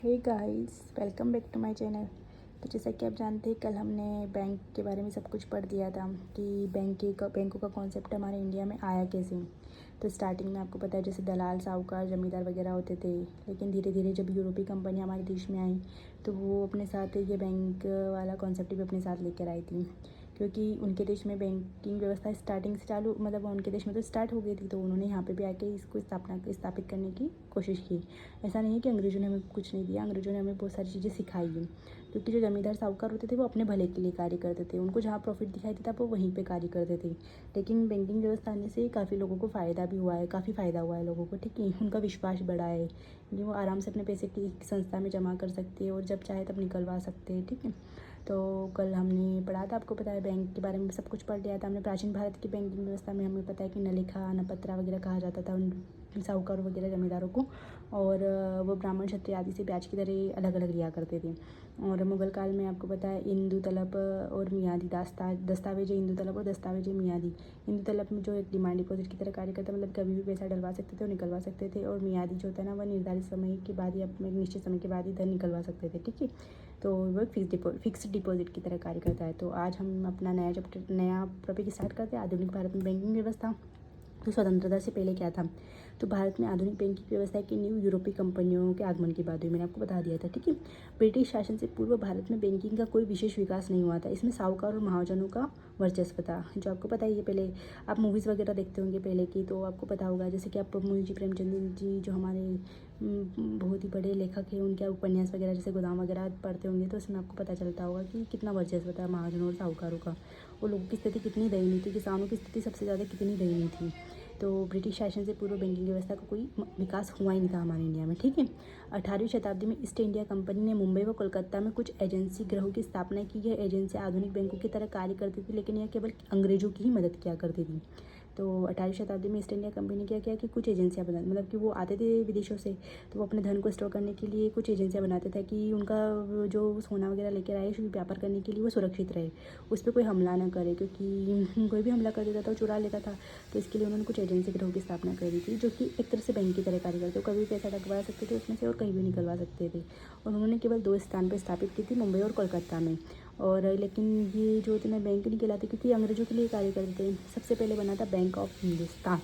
Hey guys, welcome back to my channel. तो जैसा कि आप जानते हैं, कल हमने बैंक के बारे में सब कुछ पढ़ दिया था कि बैंकों का कॉन्सेप्ट हमारे इंडिया में आया कैसे। तो स्टार्टिंग में आपको पता है, जैसे दलाल, साहूकार, जमींदार वगैरह होते थे, लेकिन धीरे धीरे जब यूरोपीय कंपनी हमारे देश में आई तो वो अपने साथ ये बैंक वाला कॉन्सेप्ट भी अपने साथ लेकर आई थी, क्योंकि उनके देश में बैंकिंग व्यवस्था स्टार्टिंग से चालू, मतलब उनके देश में तो स्टार्ट हो गई थी, तो उन्होंने यहाँ पे भी आके इसको स्थापित करने की कोशिश की। ऐसा नहीं है कि अंग्रेज़ों ने हमें कुछ नहीं दिया, अंग्रेज़ों ने हमें बहुत सारी चीज़ें सिखाई हैं, क्योंकि जो जमींदार साहूकार होते थे वो अपने भले के लिए कार्य करते थे, उनको जहाँ प्रॉफिट दिखाई देता वो वहीं पे कार्य करते थे। लेकिन बैंकिंग व्यवस्था आने से काफ़ी लोगों को फ़ायदा भी हुआ है, काफ़ी फ़ायदा हुआ है लोगों को, ठीक है। उनका विश्वास बढ़ा है कि वो आराम से अपने पैसे की संस्था में जमा कर सकते हैं और जब चाहे तब निकलवा सकते हैं, ठीक है। तो कल हमने पढ़ा था, आपको पता है, बैंक के बारे में सब कुछ पढ़ लिया था हमने। प्राचीन भारत की बैंकिंग व्यवस्था में हमें पता है कि नलिखा, नपत्रा वगैरह कहा जाता था उन साहूकारों वगैरह जमींदारों को, और वो ब्राह्मण, क्षत्रिय आदि से ब्याज की दरें अलग अलग लिया करते थे। और मुगल काल में आपको पता है, इंदु तलब और मियादी दस्तावेज, इंदु तलब और दस्तावेज मियादी। इंदु तलब में जो एक डिमांड डिपॉजिट की तरह कार्य करता है, मतलब कभी भी पैसा डलवा सकते थे और निकलवा सकते थे, और मियादी जो होता है ना, वह निर्धारित समय के बाद या एक निश्चित समय के बाद ही धन निकलवा सकते थे, ठीक है। तो वो फिक्स्ड डिपॉजिट की तरह कार्य करता है। तो आज हम अपना नया टॉपिक स्टार्ट करते हैं, आधुनिक भारत में बैंकिंग व्यवस्था। तो स्वतंत्रता से पहले क्या था। तो भारत में आधुनिक बैंकिंग व्यवस्था की नींव यूरोपीय कंपनियों के आगमन के बाद हुई, मैंने आपको बता दिया था, ठीक है। ब्रिटिश शासन से पूर्व भारत में बैंकिंग का कोई विशेष विकास नहीं हुआ था। इसमें साहूकार और महाजनों का वर्चस्व था, जो आपको पता ही है। पहले आप मूवीज़ वगैरह देखते होंगे पहले की, तो आपको पता होगा, जैसे कि आप मुंशी प्रेमचंद जी, जो हमारे बहुत ही बड़े लेखक हैं, उनके उपन्यास वगैरह जैसे गोदाम वगैरह पढ़ते होंगे, तो उसमें आपको पता चलता होगा कि कितना वर्चस्व था महाजनों और साहूकारों का। वो लोगों की स्थिति कितनी दयनीय थी, किसानों की स्थिति सबसे ज़्यादा कितनी दयनीय थी। तो ब्रिटिश शासन से पूर्व बैंकिंग व्यवस्था का कोई विकास हुआ ही नहीं था हमारे इंडिया में, ठीक है। 18वीं शताब्दी में ईस्ट इंडिया कंपनी ने मुंबई व कोलकाता में कुछ एजेंसी गृहों की स्थापना की। यह एजेंसी आधुनिक बैंकों की तरह कार्य करती थी, लेकिन यह केवल अंग्रेजों की ही मदद किया करती थी। तो 18वीं शताब्दी में ईस्ट इंडिया कंपनी ने क्या किया कि कुछ एजेंसियां बना, मतलब कि वो आते थे विदेशों से, तो वो अपने धन को स्टोर करने के लिए कुछ एजेंसियां बनाते थे कि उनका जो सोना वगैरह लेकर आए व्यापार करने के लिए वो सुरक्षित रहे, उस पर कोई हमला ना करे, क्योंकि कोई भी हमला कर देता था, चुरा लेता था। तो इसके लिए उन्होंने कुछ एजेंसी गिरोह की स्थापना करी थी, जो कि एक तरह से बैंक की तरह कार्य करते थे। कभी भी पैसा डकवा सकते थे उसमें से और कहीं भी निकलवा सकते थे। और उन्होंने केवल 2 स्थान पर स्थापित की थी, मुंबई और कोलकाता में। और लेकिन ये जो थे ना, बैंक नहीं कहलाते, क्योंकि अंग्रेजों के लिए कार्य करते थे। सबसे पहले बना था बैंक ऑफ हिंदुस्तान,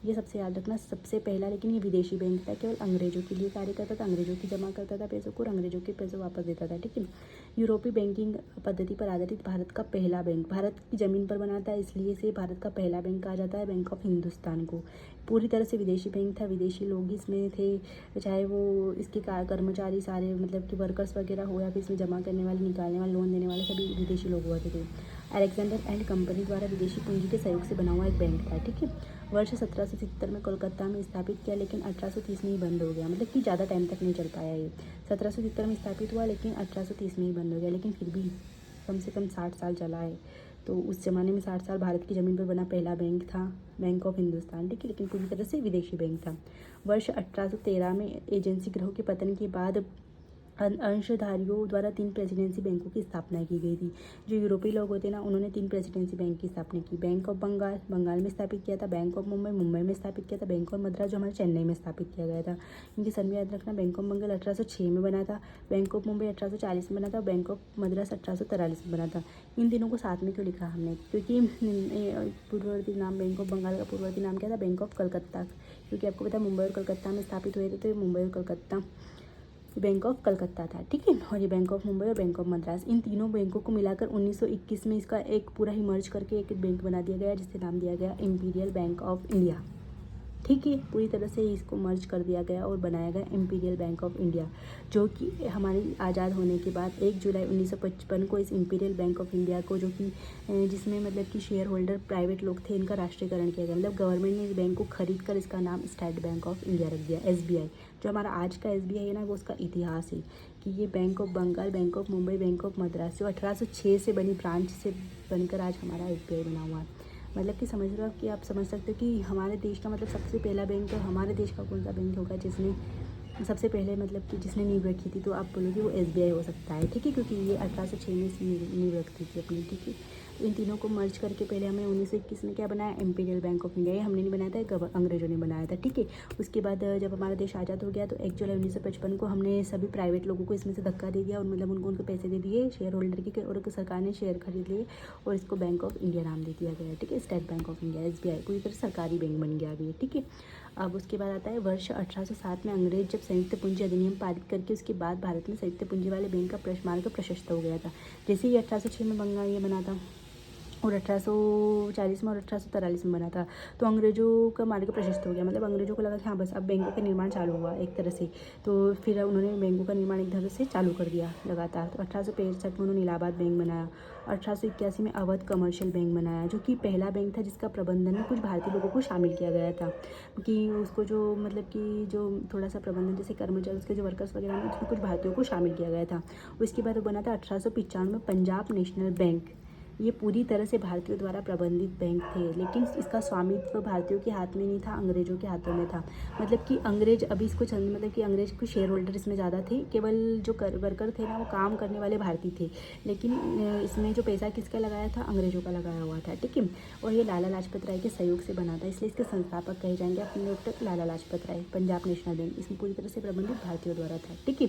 ये सबसे याद रखना, सबसे पहला। लेकिन ये विदेशी बैंक था, केवल अंग्रेजों के लिए कार्य करता था, अंग्रेजों की जमा करता था पैसों को और अंग्रेजों के पैसे वापस देता था, ठीक है। यूरोपीय बैंकिंग पद्धति पर आधारित भारत का पहला बैंक, भारत की ज़मीन पर बना था, इसलिए से भारत का पहला बैंक कहा जाता है बैंक ऑफ हिंदुस्तान को। पूरी तरह से विदेशी बैंक था, विदेशी लोग इसमें थे, चाहे वो इसके कर्मचारी सारे, मतलब कि वर्कर्स वगैरह हो, या फिर इसमें जमा करने वाले, निकालने वाले, लोन देने वाले, सभी विदेशी लोग हुए थे। अलेक्जेंडर एंड कंपनी द्वारा विदेशी पूंजी के सहयोग से बना हुआ एक बैंक था, ठीक है। वर्ष 1770 में कोलकाता में स्थापित किया, लेकिन 1830 में ही बंद हो गया, मतलब कि ज़्यादा टाइम तक नहीं चल पाया ये। 1770 में स्थापित हुआ, लेकिन 1830 में ही बंद हो गया, लेकिन फिर भी कम से कम 60 साल चला है। तो उस ज़माने में 60 साल भारत की ज़मीन पर बना पहला बैंक था, बैंक ऑफ हिंदुस्तान, ठीक है, लेकिन पूरी तरह से विदेशी बैंक था। वर्ष 1813 में एजेंसी गृह के पतन के बाद अंशधारियों द्वारा 3 प्रेसिडेंसी बैंकों की स्थापना की गई थी। जो यूरोपीय लोग होते हैं ना, उन्होंने 3 प्रेसिडेंसी बैंक की स्थापना की। बैंक ऑफ बंगाल, बंगाल में स्थापित किया था। बैंक ऑफ मुंबई, मुंबई में स्थापित किया था। बैंक ऑफ मद्रास, जो हमारे चेन्नई में स्थापित किया गया था। इनके सन में याद रखना, बैंक ऑफ बंगाल 1806 में बना था, बैंक ऑफ मुंबई 1840 में बना था, बैंक ऑफ मद्रास 1843 में बना था। इन तीनों को साथ में क्यों लिखा हमने, क्योंकि पूर्ववर्ती नाम बैंक ऑफ बंगाल का पूर्ववर्ती नाम क्या था, बैंक ऑफ कलकत्ता, क्योंकि आपको पता है मुंबई और कलकत्ता में स्थापित हुए थे, तो मुंबई और कलकत्ता बैंक ऑफ कलकत्ता था, ठीक है। और ये बैंक ऑफ मुंबई और बैंक ऑफ मद्रास, इन तीनों बैंकों को मिलाकर 1921 में इसका एक पूरा ही मर्ज करके एक बैंक बना दिया गया, जिससे नाम दिया गया इंपीरियल बैंक ऑफ इंडिया, ठीक है। पूरी तरह से इसको मर्ज कर दिया गया और बनाया गया इंपीरियल बैंक ऑफ इंडिया, जो कि हमारी आज़ाद होने के बाद 1 जुलाई 1955 को इस इंपीरियल बैंक ऑफ इंडिया को, जो कि जिसमें मतलब कि शेयर होल्डर प्राइवेट लोग थे, इनका राष्ट्रीयकरण किया गया। मतलब गवर्नमेंट ने इस बैंक को खरीद कर इसका नाम स्टेट बैंक ऑफ इंडिया रख दिया, SBI। जो हमारा आज का SBI है ना, वो उसका इतिहास है कि ये Bank of Bengal, Bank of Mumbai, Bank of Madras, जो 1806 से बनी ब्रांच से बनकर आज हमारा SBI बना हुआ है। मतलब कि समझ रहे हो कि आप समझ सकते हो कि हमारे देश का मतलब सबसे पहला बैंक, और हमारे देश का कौन सा बैंक होगा जिसने सबसे पहले मतलब कि जिसने नींव रखी थी, तो आप बोलोगे वो SBI हो सकता है, ठीक है, क्योंकि ये 1806 में इसने नींव रखी थी अपनी, ठीक है। तो इन तीनों को मर्ज करके पहले हमने 1921 में क्या बनाया, इम्पीरियल बैंक ऑफ इंडिया। ये हमने नहीं बनाया था, अंग्रेजों ने बनाया था, ठीक है। उसके बाद जब हमारा देश आज़ाद हो गया तो 1 जुलाई 1955 को हमने सभी प्राइवेट लोगों को इसमें से धक्का दे दिया, और मतलब उनको उनके पैसे दे दिए शेयर होल्डर के, और सरकार ने शेयर खरीद लिए और इसको बैंक ऑफ इंडिया नाम दे दिया गया, ठीक है। State bank of India, SBI पूरी तरह सरकारी बैंक बन गया अभी, ठीक है। अब उसके बाद आता है वर्ष 1807 में अंग्रेज जब संयुक्त पूंजी अधिनियम पारित करके उसके बाद भारत में संयुक्त पूंजी वाले बैंक का मार्ग प्रशस्त हो गया था। जैसे ही 1806 में बंगाल ये बना था, और 1840 में और 1843 में बना था, तो अंग्रेज़ों का मार्ग प्रशस्त हो गया। मतलब अंग्रेज़ों को लगा कि हाँ बस अब बैंकों का निर्माण चालू हुआ एक तरह से, तो फिर उन्होंने बैंकों का निर्माण एक तरह से चालू कर दिया लगातार। तो 1865 में उन्होंने इलाहाबाद बैंक बनाया। 1881 में अवध कमर्शियल बैंक बनाया, जो कि पहला बैंक था जिसका प्रबंधन में कुछ भारतीय लोगों को शामिल किया गया था, कि उसको जो मतलब कि जो थोड़ा सा प्रबंधन जैसे कर्मचारी उसके जो वर्कर्स वगैरह हैं उसमें कुछ भारतीयों को शामिल किया गया था। उसके बाद वो बना था 1895 में पंजाब नेशनल बैंक। ये पूरी तरह से भारतीयों द्वारा प्रबंधित बैंक थे, लेकिन इसका स्वामित्व भारतीयों के हाथ में नहीं था, अंग्रेजों के हाथों में था। मतलब कि अंग्रेज अभी इसको मतलब कि अंग्रेज को शेयर होल्डर इसमें ज़्यादा थे, केवल जो वर्कर थे ना वो काम करने वाले भारतीय थे, लेकिन इसमें जो पैसा किसका लगाया था, अंग्रेजों का लगाया हुआ था, ठीक है। और ये लाला लाजपत राय के सहयोग से बना था, इसलिए इसके संस्थापक कहे जाएंगे अपने doctor Lala Lajpat Rai. Punjab national bank इसमें पूरी तरह से प्रबंधित भारतीयों द्वारा था, ठीक है।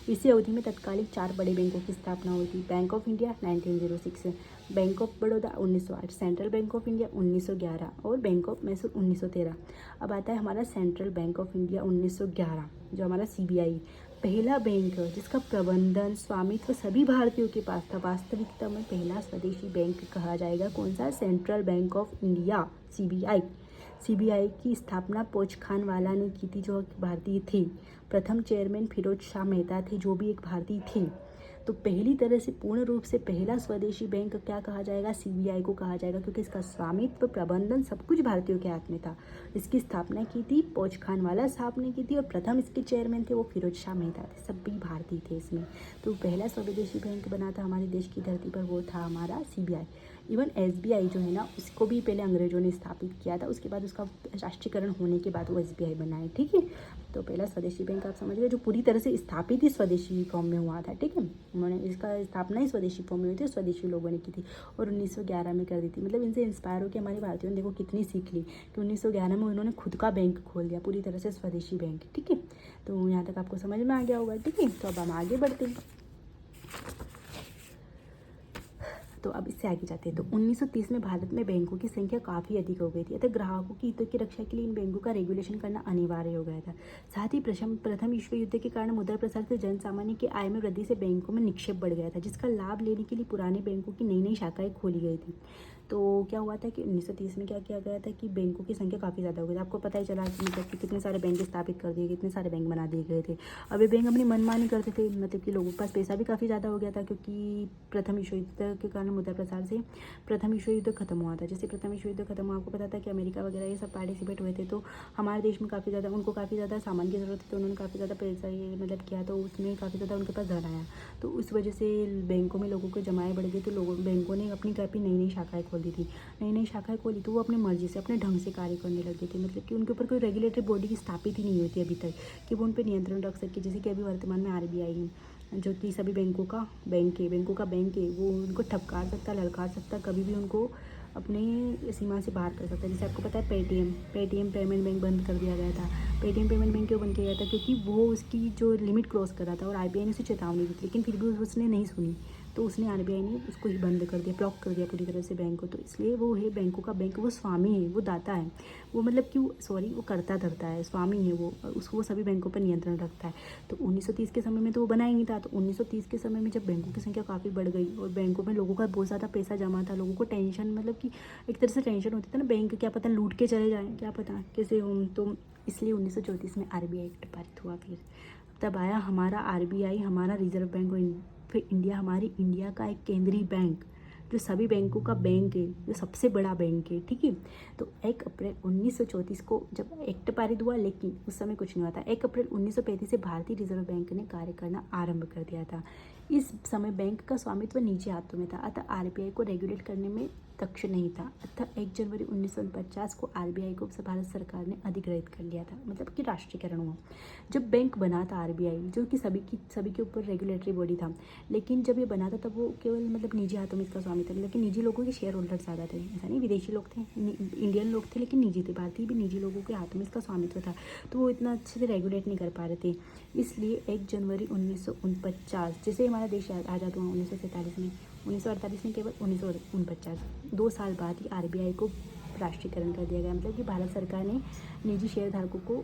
इसी अवधि में तत्कालिक 4 बड़े बैंकों की स्थापना हुई थी। Bank of India 1906, bank of Baroda 1908, central bank of India 1911 और बैंक ऑफ मैसूर 1913। अब आता है हमारा सेंट्रल बैंक ऑफ इंडिया 1911, जो हमारा CBI पहला बैंक जिसका प्रबंधन स्वामित्व सभी भारतीयों के पास था। वास्तविकता में पहला स्वदेशी बैंक कहा जाएगा कौन सा, central bank of India, CBI की स्थापना पोच खान वाला ने की थी, जो भारतीय थे। प्रथम चेयरमैन फिरोज शाह मेहता थे, जो भी एक भारतीय थे। तो पहली तरह से पूर्ण रूप से पहला स्वदेशी बैंक क्या कहा जाएगा, CBI को कहा जाएगा, क्योंकि इसका स्वामित्व प्रबंधन सब कुछ भारतीयों के हाथ में था। इसकी स्थापना की थी पोच खान वाला साहब ने की थी, और प्रथम इसके चेयरमैन थे वो फिरोज शाह मेहता थे, सब भी भारतीय थे इसमें। तो पहला स्वदेशी बैंक बना था हमारे देश की धरती पर, वो था हमारा CBI। इवन SBI जो है ना, उसको भी पहले अंग्रेजों ने स्थापित किया था, उसके बाद उसका राष्ट्रीयकरण होने के बाद वो SBI बना है, ठीक है। तो पहला स्वदेशी बैंक आप समझ गए, जो पूरी तरह से स्थापित ही स्वदेशी फॉर्म में हुआ था, ठीक है। उन्होंने इसका स्थापना ही स्वदेशी फॉर्म में हुई थी, स्वदेशी लोगों ने की थी, और 1911 में कर दी थी। मतलब इनसे इंस्पायर होकर हमारे भारतीयों ने देखो कितनी सीख ली कि 1911 में उन्होंने खुद का बैंक खोल दिया, पूरी तरह से स्वदेशी बैंक, ठीक है। तो यहाँ तक आपको समझ में आ गया होगा, ठीक है। तो अब हम आगे बढ़ते हैं। तो अब इससे आगे जाते हैं। तो 1930 में भारत में बैंकों की संख्या काफ़ी अधिक हो गई थी, अतः ग्राहकों की हितों की रक्षा के लिए इन बैंकों का रेगुलेशन करना अनिवार्य हो गया था। साथ ही प्रथम विश्व युद्ध के कारण मुद्रा प्रसार से जन सामान्य की आय में वृद्धि से बैंकों में निक्षेप बढ़ गया था, जिसका लाभ लेने के लिए पुराने बैंकों की नई नई शाखाएं खोली गई थी। तो क्या हुआ था कि 1930 में क्या किया गया था कि बैंकों की संख्या काफ़ी ज़्यादा हो गई थी। आपको पता ही चला कि मतलब कि कितने सारे बैंक स्थापित कर दिए, कितने सारे बैंक बना दिए गए थे। अब ये बैंक अपनी मनमानी करते थे, मतलब कि लोगों के पास पैसा भी काफ़ी ज़्यादा हो गया था, क्योंकि प्रथम विश्व युद्ध के कारण मुद्रा प्रसार से प्रथम विश्व युद्ध खत्म हुआ था। जैसे प्रथम विश्व युद्ध खत्म हुआ, आपको पता था कि अमेरिका वगैरह ये सब पार्टिसिपेट हुए थे, तो हमारे देश में काफ़ी ज़्यादा उनको काफ़ी ज़्यादा सामान की ज़रूरत थी, तो उन्होंने काफ़ी ज़्यादा पैसा ये मतलब किया, तो उसमें काफ़ी ज़्यादा उनके पास धन आया। तो उस वजह से बैंकों में लोगों के जमाए बढ़ गए, तो बैंकों ने अपनी काफ़ी नई नई शाखाएँ खोल दी थी। नई नई शाखाएँ खोली तो वो अपनी मर्जी से अपने ढंग से कार्य करने लगे थे, मतलब कि उनके ऊपर कोई रेगुलेटरी बॉडी की स्थापित ही नहीं हुई थी अभी तक कि वो उन पर नियंत्रण रख सके। जैसे कि अभी वर्तमान में RBI है, जो कि सभी बैंकों का बैंक है, वो उनको ठपकार सकता, ललकार सकता, कभी भी उनको अपनी सीमा से बाहर कर सकता है। जैसे आपको पता है पेटीएम पेमेंट बैंक बंद कर दिया गया था। पेटीएम पेमेंट बैंक क्यों बंद किया गया था, क्योंकि वो उसकी जो लिमिट क्रॉस कर रहा था, और RBI ने उसे चेतावनी दी थी, लेकिन फिर भी उसने नहीं सुनी, तो उसने RBI ने उसको ही बंद कर दिया, ब्लॉक कर दिया पूरी तरह से बैंक को। तो इसलिए वो है बैंकों का बैंक, वो स्वामी है, वो दाता है, वो मतलब कि वो करता धरता है, स्वामी है वो, उसको वो सभी बैंकों पर नियंत्रण रखता है। तो 1930 के समय में तो वो बना ही नहीं था। तो 1930 के समय में जब बैंकों की संख्या काफ़ी बढ़ गई और बैंकों में लोगों का बहुत ज़्यादा पैसा जमा था, लोगों को टेंशन, मतलब कि एक तरह से टेंशन होती थी ना, बैंक क्या पता लूट के चले जाएँ, क्या पता कैसे हो, तो इसलिए 1934 में RBI एक्ट पारित हुआ। फिर तब आया हमारा RBI, हमारा रिजर्व बैंक ऑफ इंडिया, हमारी इंडिया का एक केंद्रीय बैंक, जो सभी बैंकों का बैंक है, जो सबसे बड़ा बैंक है, ठीक है। तो 1 अप्रैल 1934 को जब एक्ट पारित हुआ, लेकिन उस समय कुछ नहीं हुआ था। 1 अप्रैल 1935 से भारतीय रिजर्व बैंक ने कार्य करना आरंभ कर दिया था। इस समय बैंक का स्वामित्व निजी हाथों में था, अतः RBI को रेगुलेट करने में तक्ष नहीं था, अतः 1 जनवरी 1949 को आरबीआई को भारत सरकार ने अधिग्रहित कर लिया था, मतलब कि राष्ट्रीयकरण हुआ। जब बैंक बना था आरबीआई, जो कि सभी के ऊपर रेगुलेटरी बॉडी था, लेकिन जब ये बना था तब वो केवल मतलब निजी हाथों में इसका स्वामी था, लेकिन निजी लोगों के शेयर होल्डर ज़्यादा थे, ऐसा नहीं विदेशी लोग थे, इंडियन लोग थे लेकिन निजी थे, भारतीय भी निजी लोगों के हाथों में इसका स्वामित्व था, तो वो इतना अच्छे से रेगुलेट नहीं कर पा रहे थे। इसलिए 1 जनवरी 1949, जैसे हमारा देश आज़ाद हुआ 1947 में, 1948 में केवल 1949, 2 साल बाद ही आरबीआई को राष्ट्रीयकरण कर दिया गया, मतलब कि भारत सरकार ने निजी शेयर धारकों को,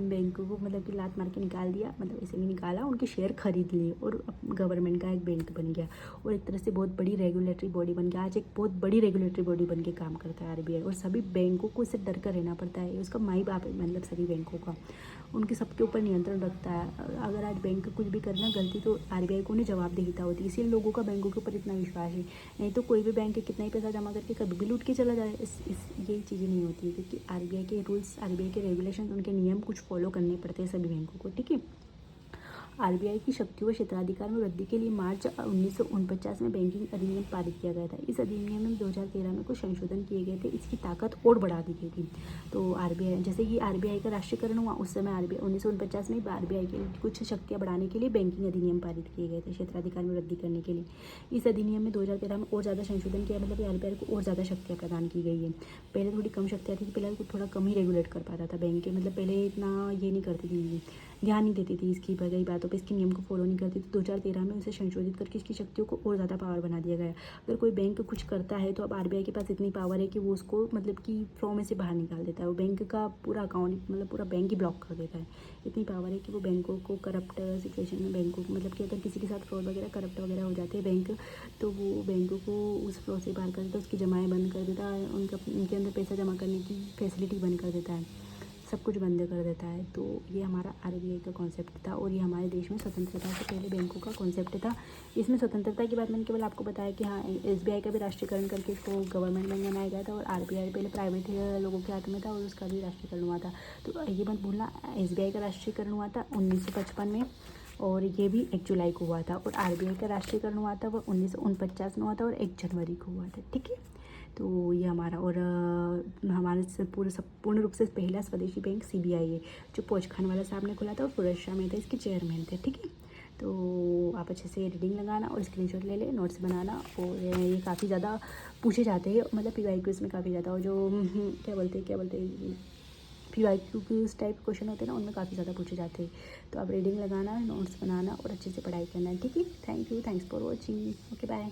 बैंकों को मतलब कि लात मार के निकाल दिया, मतलब ऐसे नहीं निकाला, उनके शेयर खरीद लिए और गवर्नमेंट का एक बैंक बन गया और एक तरह से बहुत बड़ी रेगुलेटरी बॉडी बन गया। आज एक बहुत बड़ी रेगुलेटरी बॉडी बन के काम करता है आरबीआई, और सभी बैंकों को इससे डर कर रहना पड़ता है, उसका माई बाप है मतलब सभी बैंकों का, उनके सबके ऊपर नियंत्रण रखता है। अगर आज बैंक कुछ भी करना गलती तो आरबीआई को उन्हें जवाबदेहिता होती है, इसीलिए लोगों का बैंकों के ऊपर इतना विश्वास है। नहीं तो कोई भी बैंक कितना ही पैसा जमा करके कभी भी लूट के चला जाए, ये चीज़ें नहीं होती है, क्योंकि आरबीआई के रूल्स, आरबीआई के रेगुलेशन, उनके नियम कुछ फॉलो करने पड़ते हैं सभी बैंकों को, ठीक है। आरबीआई की शक्तियों व क्षेत्राधिकार में वृद्धि के लिए मार्च 1949 में बैंकिंग अधिनियम पारित किया गया था। इस अधिनियम में 2013 में कुछ संशोधन किए गए थे, इसकी ताकत और बढ़ा दी गई थी। तो आरबीआई, जैसे कि आरबीआई का राष्ट्रीयकरण हुआ उस समय आरबीआई 1949 में आरबीआई के कुछ शक्तियाँ बढ़ाने के लिए बैंकिंग अधिनियम पारित किए गए थे, क्षेत्राधिकार में वृद्धि करने के लिए। इस अधिनियम में 2013 में और ज़्यादा संशोधन किया, मतलब आरबीआई को और ज़्यादा शक्तियाँ प्रदान की गई है। पहले थोड़ी कम शक्तियाँ थी, पहले थोड़ा कम ही रेगुलेट कर पाता था बैंक के, मतलब पहले इतना ये नहीं करती थी, ध्यान नहीं देती थी इसकी कई बातों पे, इसके नियम को फॉलो नहीं करती थी। 2013 में उसे संशोधित करके इसकी शक्तियों को और ज़्यादा पावर बना दिया गया। अगर कोई बैंक कुछ करता है तो अब आरबीआई के पास इतनी पावर है कि वो उसको मतलब कि फ्लो में से बाहर निकाल देता है, वो बैंक का पूरा अकाउंट, मतलब पूरा बैंक ही ब्लॉक कर देता है। इतनी पावर है कि वो बैंकों को करप्ट सिचुएशन में, बैंकों को मतलब कि अगर किसी के साथ फ्रॉड वगैरह, करप्ट वगैरह हो जाते हैं बैंक, तो वो बैंकों को उस फ्लो से बाहर कर देता है, उसकी जमाएँ बंद कर देता है, उनके अंदर पैसा जमा करने की फैसिलिटी बंद कर देता है, सब कुछ बंद कर देता है। तो ये हमारा आरबीआई का कॉन्सेप्ट था, और ये हमारे देश में स्वतंत्रता से पहले बैंकों का कॉन्सेप्ट था। इसमें स्वतंत्रता की बात मैंने केवल आपको बताया कि हाँ, एसबीआई का भी राष्ट्रीयकरण करके इसको गवर्नमेंट बैंक बनाया गया था, और आरबीआई पहले प्राइवेट लोगों के हाथ में था, और उसका भी राष्ट्रीयकरण हुआ था। तो ये मत भूलना, एसबीआई का राष्ट्रीयकरण हुआ था 1955 में, और ये भी 1 जुलाई को हुआ था, और आरबीआई का राष्ट्रीयकरण हुआ था वो 1949 में हुआ था, और 1 जनवरी को हुआ था, ठीक है। तो ये हमारा, और हमारे से पूर्ण रूप से पहला स्वदेशी बैंक सीबीआई है, जो पोचखानवाला साहब ने खोला था, और पुरस्कार में थे, इसके चेयरमैन थे, ठीक है। तो आप अच्छे से रीडिंग लगाना और स्क्रीनशॉट ले ले, नोट्स बनाना, और ये काफ़ी ज़्यादा पूछे जाते हैं, मतलब पीवाईक्यू में काफ़ी ज़्यादा, और जो क्या बोलते हैं पीवाईक्यू क्यूज टाइप क्वेश्चन होते हैं ना, उनमें काफ़ी ज़्यादा पूछे जाते हैं। तो आप रीडिंग लगाना, नोट्स बनाना और अच्छे से पढ़ाई करना है, ठीक है। Thank you, thanks for watching, okay bye.